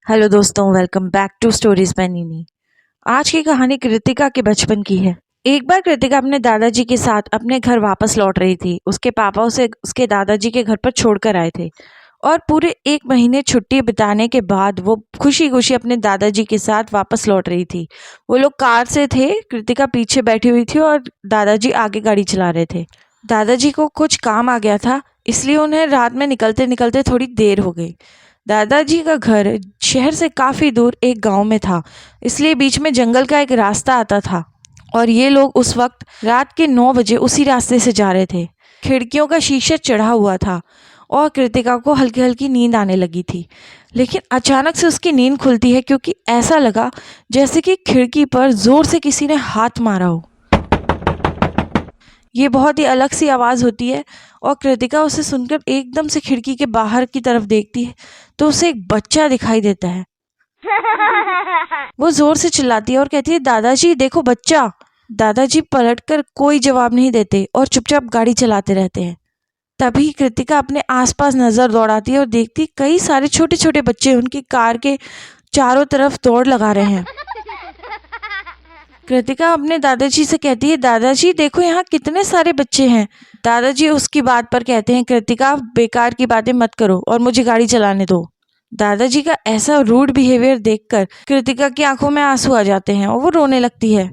Hello दोस्तों, welcome back to stories by Nini. आज की कहानी कृतिका के बचपन की है। एक बार कृतिका अपने दादाजी के साथ अपने घर वापस लौट रही थी। उसके पापा उसे उसके दादाजी के घर पर छोड़कर आए थे और पूरे 1 महीने छुट्टी बिताने के बाद वो खुशी खुशी अपने दादाजी के साथ वापस लौट रही थी। वो लोग कार से थे, कृतिका पीछे बैठी हुई थी और दादाजी आगे गाड़ी चला रहे थे। दादाजी को कुछ काम आ गया था, इसलिए उन्हें रात में निकलते निकलते थोड़ी देर हो गई। दादाजी का घर शहर से काफ़ी दूर एक गांव में था, इसलिए बीच में जंगल का एक रास्ता आता था और ये लोग उस वक्त रात के 9 बजे उसी रास्ते से जा रहे थे। खिड़कियों का शीशा चढ़ा हुआ था और कृतिका को हल्की हल्की नींद आने लगी थी। लेकिन अचानक से उसकी नींद खुलती है क्योंकि ऐसा लगा जैसे कि खिड़की पर ज़ोर से किसी ने हाथ मारा हो। ये बहुत ही अलग सी आवाज़ होती है और कृतिका उसे सुनकर एकदम से खिड़की के बाहर की तरफ देखती है तो उसे एक बच्चा दिखाई देता है। वो जोर से चिल्लाती है और कहती है, दादाजी देखो बच्चा। दादाजी पलटकर कोई जवाब नहीं देते और चुपचाप गाड़ी चलाते रहते हैं। तभी कृतिका अपने आसपास नजर दौड़ाती है और देखती कई सारे छोटे छोटे बच्चे उनकी कार के चारों तरफ दौड़ लगा रहे हैं। कृतिका अपने दादाजी से कहती है, दादाजी देखो यहाँ कितने सारे बच्चे हैं। दादाजी उसकी बात पर कहते हैं, कृतिका बेकार की बातें मत करो और मुझे गाड़ी चलाने दो। दादाजी का ऐसा रूड बिहेवियर देखकर कृतिका की आंखों में आंसू आ जाते हैं और वो रोने लगती है।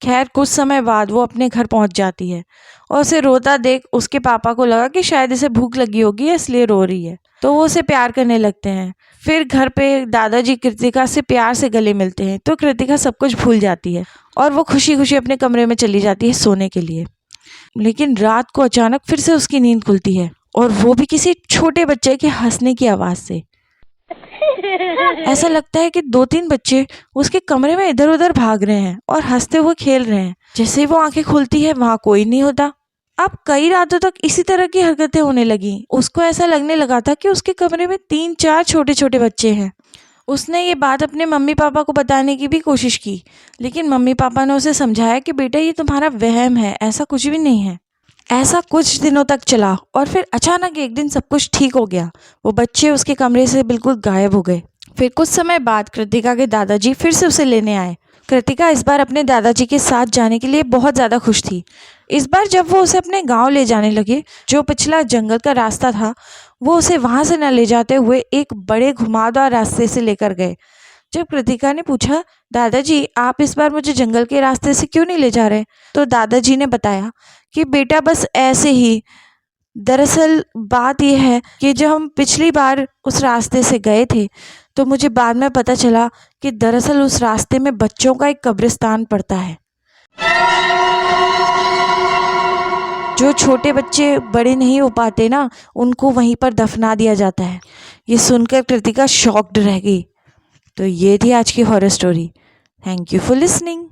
खैर कुछ समय बाद वो अपने घर पहुंच जाती है और उसे रोता देख उसके पापा को लगा कि शायद इसे भूख लगी होगी इसलिए रो रही है, तो वो उसे प्यार करने लगते हैं। फिर घर पे दादाजी कृतिका से प्यार से गले मिलते हैं तो कृतिका सब कुछ भूल जाती है और वो खुशी खुशी अपने कमरे में चली जाती है सोने के लिए। लेकिन रात को अचानक फिर से उसकी नींद खुलती है और वो भी किसी छोटे बच्चे के हंसने की आवाज़ से। ऐसा लगता है कि 2-3 बच्चे उसके कमरे में इधर उधर भाग रहे हैं और हंसते हुए खेल रहे हैं। जैसे ही वो आंखें खुलती है वहां कोई नहीं होता। अब कई रातों तक इसी तरह की हरकतें होने लगी। उसको ऐसा लगने लगा था कि उसके कमरे में 3-4 छोटे छोटे बच्चे हैं। उसने ये बात अपने मम्मी पापा को बताने की भी कोशिश की, लेकिन मम्मी पापा ने उसे समझाया कि बेटा ये तुम्हारा वहम है, ऐसा कुछ भी नहीं है। ऐसा कुछ दिनों तक चला और फिर अचानक एक दिन सब कुछ ठीक हो गया। वो बच्चे उसके कमरे से बिल्कुल गायब हो गए। फिर कुछ समय बाद कृतिका के दादाजी फिर से उसे लेने आए। कृतिका इस बार अपने दादाजी के साथ जाने के लिए बहुत ज़्यादा खुश थी। इस बार जब वो उसे अपने गांव ले जाने लगे, जो पिछला जंगल का रास्ता था वो उसे वहां से न ले जाते हुए एक बड़े घुमावदार रास्ते से लेकर गए। जब कृतिका ने पूछा, दादाजी आप इस बार मुझे जंगल के रास्ते से क्यों नहीं ले जा रहे, तो दादाजी ने बताया कि बेटा बस ऐसे ही। दरअसल बात यह है कि जब हम पिछली बार उस रास्ते से गए थे तो मुझे बाद में पता चला कि दरअसल उस रास्ते में बच्चों का एक कब्रिस्तान पड़ता है। जो छोटे बच्चे बड़े नहीं हो पाते ना, उनको वहीं पर दफना दिया जाता है। ये सुनकर कृतिका शॉक्ड रह गई। तो ये थी आज की horror story. Thank you for listening.